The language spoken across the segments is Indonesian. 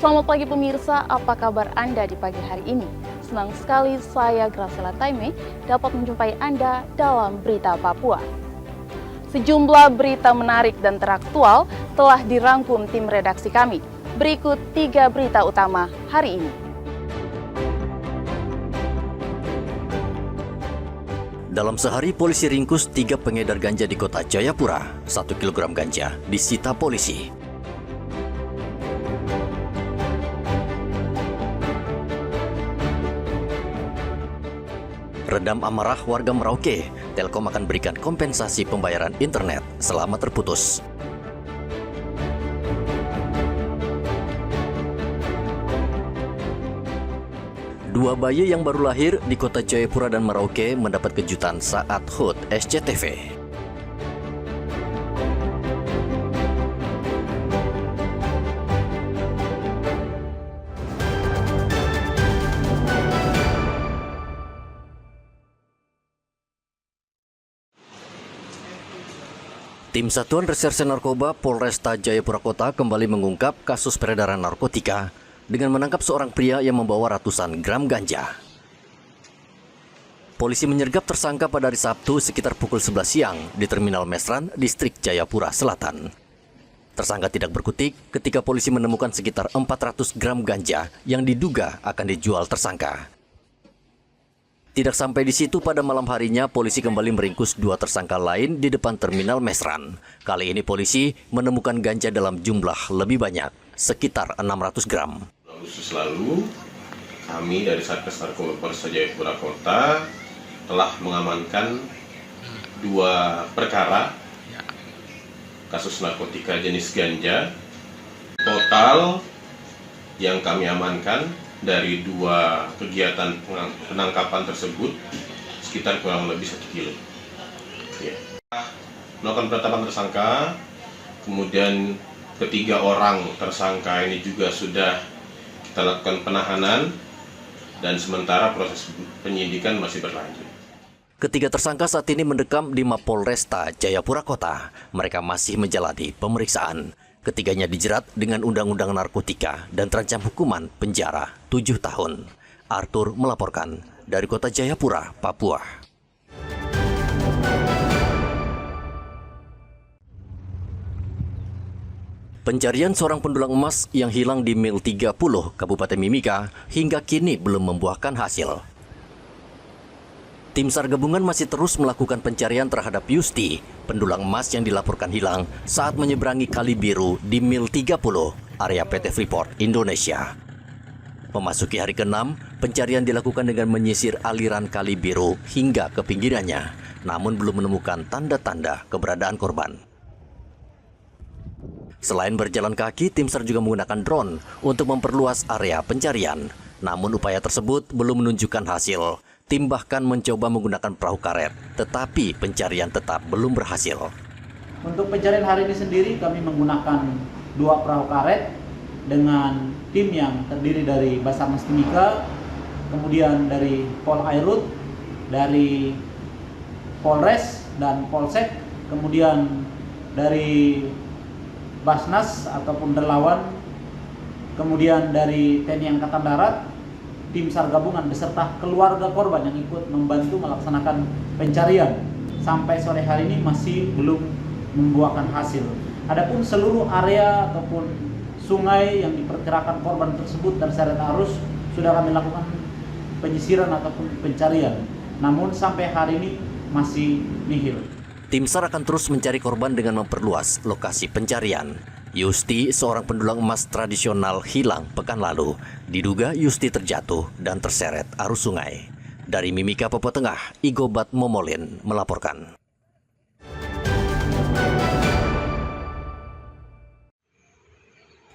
Selamat pagi pemirsa, apa kabar Anda di pagi hari ini? Senang sekali saya Graciela Taime dapat menjumpai Anda dalam Berita Papua. Sejumlah berita menarik dan teraktual telah dirangkum tim redaksi kami. Berikut 3 berita utama hari ini. Dalam sehari, polisi ringkus 3 pengedar ganja di kota Jayapura. 1 kilogram ganja disita polisi. Redam amarah warga Merauke, Telkom akan berikan kompensasi pembayaran internet selama terputus. Dua bayi yang baru lahir di kota Jayapura dan Merauke mendapat kejutan saat HUT SCTV. Tim Satuan Reserse Narkoba Polresta Jayapura Kota kembali mengungkap kasus peredaran narkotika dengan menangkap seorang pria yang membawa ratusan gram ganja. Polisi menyergap tersangka pada hari Sabtu sekitar pukul 11 siang di Terminal Mesran, Distrik Jayapura Selatan. Tersangka tidak berkutik ketika polisi menemukan sekitar 400 gram ganja yang diduga akan dijual tersangka. Tidak sampai di situ, pada malam harinya polisi kembali meringkus 2 tersangka lain di depan Terminal Mesran. Kali ini polisi menemukan ganja dalam jumlah lebih banyak, sekitar 600 gram. Agustus lalu, kami dari Satgas Narkoba Polresta Jayapura Kota telah mengamankan 2 perkara kasus narkotika jenis ganja. Total yang kami amankan dari 2 kegiatan penangkapan tersebut sekitar kurang lebih 1 kilo. Ya. Melakukan penetapan tersangka, kemudian ketiga orang tersangka ini juga sudah kita lakukan penahanan dan sementara proses penyidikan masih berlanjut. Ketiga tersangka saat ini mendekam di Mapolresta Jayapura Kota. Mereka masih menjalani pemeriksaan. Ketiganya dijerat dengan Undang-Undang Narkotika dan terancam hukuman penjara 7 tahun. Arthur melaporkan dari kota Jayapura, Papua. Pencarian seorang pendulang emas yang hilang di Mil 30, Kabupaten Mimika, hingga kini belum membuahkan hasil. Tim SAR gabungan masih terus melakukan pencarian terhadap Yusti, pendulang emas yang dilaporkan hilang saat menyeberangi Kali Biru di Mil 30, area PT Freeport Indonesia. Memasuki hari ke-6, pencarian dilakukan dengan menyisir aliran Kali Biru hingga ke pinggirannya, namun belum menemukan tanda-tanda keberadaan korban. Selain berjalan kaki, tim SAR juga menggunakan drone untuk memperluas area pencarian. Namun upaya tersebut belum menunjukkan hasil. Tim bahkan mencoba menggunakan perahu karet, tetapi pencarian tetap belum berhasil. Untuk pencarian hari ini sendiri kami menggunakan 2 perahu karet dengan tim yang terdiri dari Basarnas Timika, kemudian dari Pol Airut, dari Polres dan Polsek, kemudian dari Basnas ataupun relawan, kemudian dari TNI Angkatan Darat, tim SAR gabungan beserta keluarga korban yang ikut membantu melaksanakan pencarian. Sampai sore hari ini masih belum membuahkan hasil. Adapun seluruh area ataupun sungai yang diperkirakan korban tersebut terseret arus sudah kami lakukan penyisiran ataupun pencarian. Namun sampai hari ini masih nihil. Tim SAR akan terus mencari korban dengan memperluas lokasi pencarian. Yusti, seorang pendulang emas tradisional, hilang pekan lalu. Diduga Yusti terjatuh dan terseret arus sungai. Dari Mimika, Papua Tengah, Igobat Momolin melaporkan.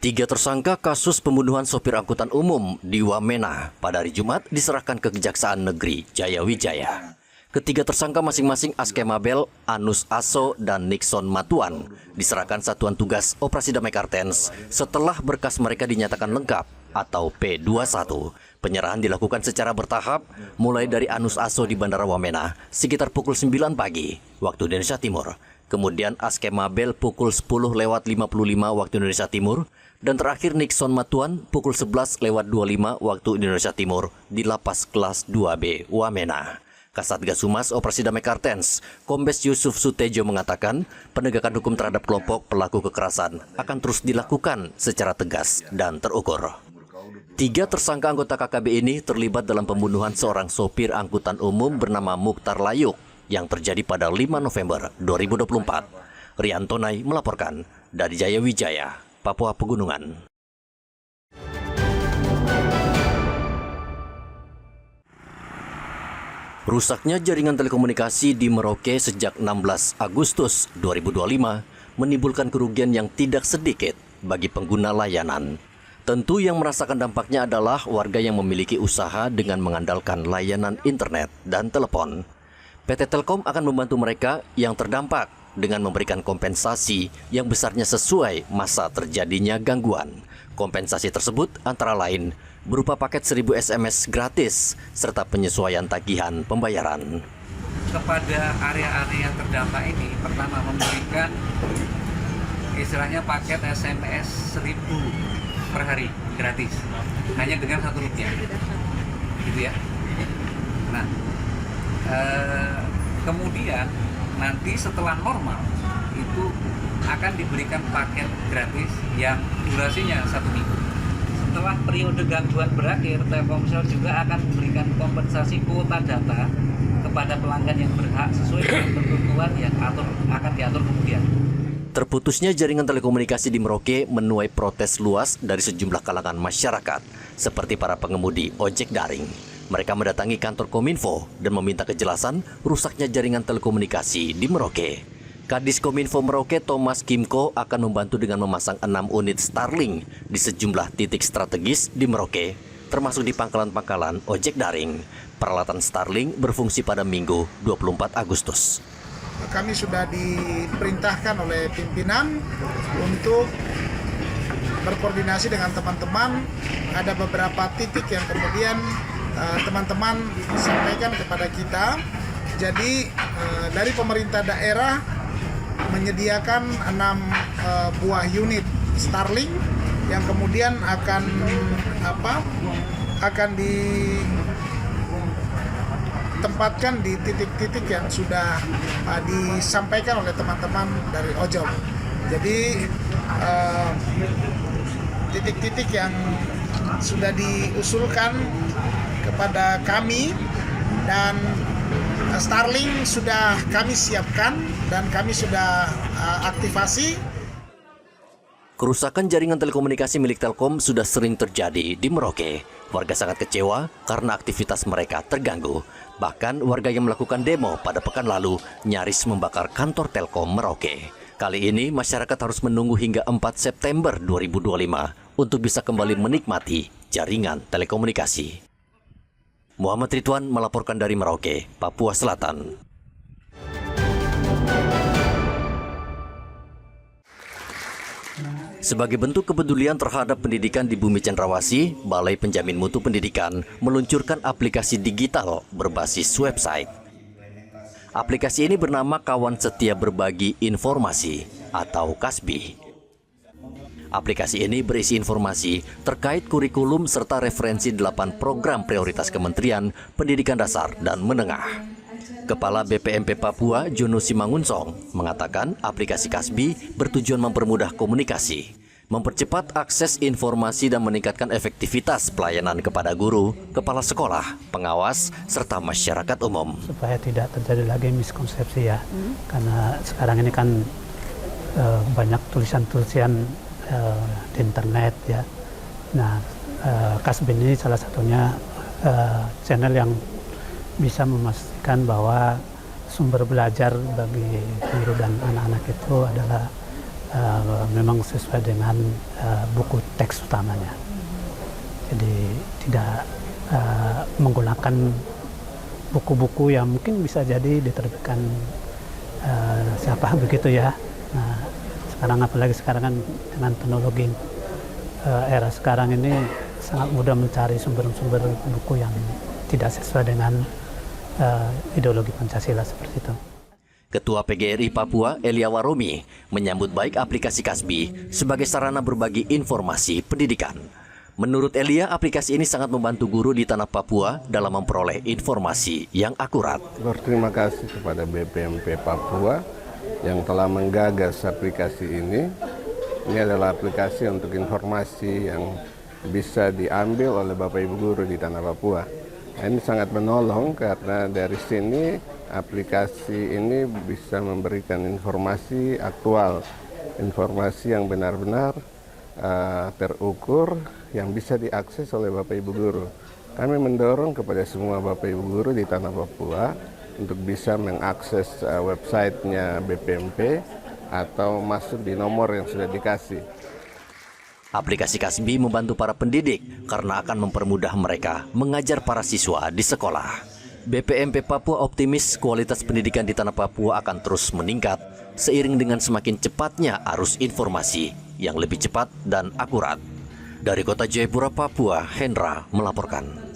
Tiga tersangka kasus pembunuhan sopir angkutan umum di Wamena pada hari Jumat diserahkan ke Kejaksaan Negeri Jayawijaya. Ketiga tersangka masing-masing Aske Mabel, Anus Aso, dan Nixon Matuan diserahkan Satuan Tugas Operasi Damai Kartens setelah berkas mereka dinyatakan lengkap atau P21. Penyerahan dilakukan secara bertahap mulai dari Anus Aso di Bandara Wamena sekitar pukul 9 pagi waktu Indonesia Timur kemudian Askema Bell pukul 10.55 waktu Indonesia Timur, dan terakhir Nixon Matuan pukul 11.25 waktu Indonesia Timur di Lapas Kelas 2B Wamena. Kasatgas Humas Operasi Damai Kartens, Kombes Yusuf Sutejo mengatakan penegakan hukum terhadap kelompok pelaku kekerasan akan terus dilakukan secara tegas dan terukur. 3 tersangka anggota KKB ini terlibat dalam pembunuhan seorang sopir angkutan umum bernama Mukhtar Layuk yang terjadi pada 5 November 2024. Riantonai melaporkan dari Jayawijaya, Papua Pegunungan. Rusaknya jaringan telekomunikasi di Merauke sejak 16 Agustus 2025 menimbulkan kerugian yang tidak sedikit bagi pengguna layanan. Tentu yang merasakan dampaknya adalah warga yang memiliki usaha dengan mengandalkan layanan internet dan telepon. PT Telkom akan membantu mereka yang terdampak dengan memberikan kompensasi yang besarnya sesuai masa terjadinya gangguan. Kompensasi tersebut antara lain berupa paket 1000 SMS gratis serta penyesuaian tagihan pembayaran. Kepada area-area terdampak ini, pertama memberikan istilahnya paket SMS 1000 per hari gratis, hanya dengan Rp1, gitu ya. Nah, kemudian nanti setelah normal itu akan diberikan paket gratis yang durasinya 1 minggu. Setelah periode gangguan berakhir, Telkomsel juga akan memberikan kompensasi kuota data kepada pelanggan yang berhak sesuai dengan ketentuan yang akan diatur kemudian. Terputusnya jaringan telekomunikasi di Merauke menuai protes luas dari sejumlah kalangan masyarakat, seperti para pengemudi ojek daring. Mereka mendatangi kantor Kominfo dan meminta kejelasan rusaknya jaringan telekomunikasi di Merauke. Kadis Kominfo Merauke Thomas Kimko akan membantu dengan memasang 6 unit Starlink di sejumlah titik strategis di Merauke, termasuk di pangkalan-pangkalan ojek daring. Peralatan Starlink berfungsi pada Minggu 24 Agustus. Kami sudah diperintahkan oleh pimpinan untuk berkoordinasi dengan teman-teman. Ada beberapa titik yang kemudian teman-teman sampaikan kepada kita. Jadi dari pemerintah daerah menyediakan 6 buah unit Starlink yang kemudian akan ditempatkan di titik-titik yang sudah disampaikan oleh teman-teman dari ojol. Jadi titik-titik yang sudah diusulkan kepada kami dan Starlink sudah kami siapkan dan kami sudah aktivasi. Kerusakan jaringan telekomunikasi milik Telkom sudah sering terjadi di Merauke. Warga sangat kecewa karena aktivitas mereka terganggu. Bahkan warga yang melakukan demo pada pekan lalu nyaris membakar kantor Telkom Merauke. Kali ini masyarakat harus menunggu hingga 4 September 2025 untuk bisa kembali menikmati jaringan telekomunikasi. Muhammad Ridwan melaporkan dari Merauke, Papua Selatan. Sebagai bentuk kepedulian terhadap pendidikan di Bumi Cendrawasih, Balai Penjamin Mutu Pendidikan meluncurkan aplikasi digital berbasis website. Aplikasi ini bernama Kawan Setia Berbagi Informasi atau KASBI. Aplikasi ini berisi informasi terkait kurikulum serta referensi 8 program prioritas Kementerian Pendidikan Dasar dan Menengah. Kepala BPMP Papua, Jono Simangunsong, mengatakan aplikasi KASBI bertujuan mempermudah komunikasi, mempercepat akses informasi dan meningkatkan efektivitas pelayanan kepada guru, kepala sekolah, pengawas, serta masyarakat umum. Supaya tidak terjadi lagi miskonsepsi ya, karena sekarang ini kan banyak tulisan-tulisan di internet ya. Nah, KASBI ini salah satunya channel yang bisa memastikan bahwa sumber belajar bagi guru dan anak-anak itu adalah memang sesuai dengan buku teks utamanya. Jadi tidak menggunakan buku-buku yang mungkin bisa jadi diterbitkan siapa begitu ya. Nah, sekarang apalagi sekarang kan dengan teknologi era sekarang ini sangat mudah mencari sumber-sumber buku yang tidak sesuai dengan ideologi Pancasila seperti itu. Ketua PGRI Papua, Elia Waromi, menyambut baik aplikasi Kasbi sebagai sarana berbagi informasi pendidikan. Menurut Elia, aplikasi ini sangat membantu guru di tanah Papua dalam memperoleh informasi yang akurat. Berterima kasih kepada BPMP Papua yang telah menggagas aplikasi ini. Ini adalah aplikasi untuk informasi yang bisa diambil oleh Bapak Ibu guru di tanah Papua. Ini sangat menolong karena dari sini aplikasi ini bisa memberikan informasi aktual, informasi yang benar-benar terukur yang bisa diakses oleh Bapak Ibu guru. Kami mendorong kepada semua Bapak Ibu guru di tanah Papua untuk bisa mengakses websitenya BPMP atau masuk di nomor yang sudah dikasih. Aplikasi Kasbi membantu para pendidik karena akan mempermudah mereka mengajar para siswa di sekolah. BPMP Papua optimis kualitas pendidikan di tanah Papua akan terus meningkat seiring dengan semakin cepatnya arus informasi yang lebih cepat dan akurat. Dari kota Jayapura, Papua, Hendra melaporkan.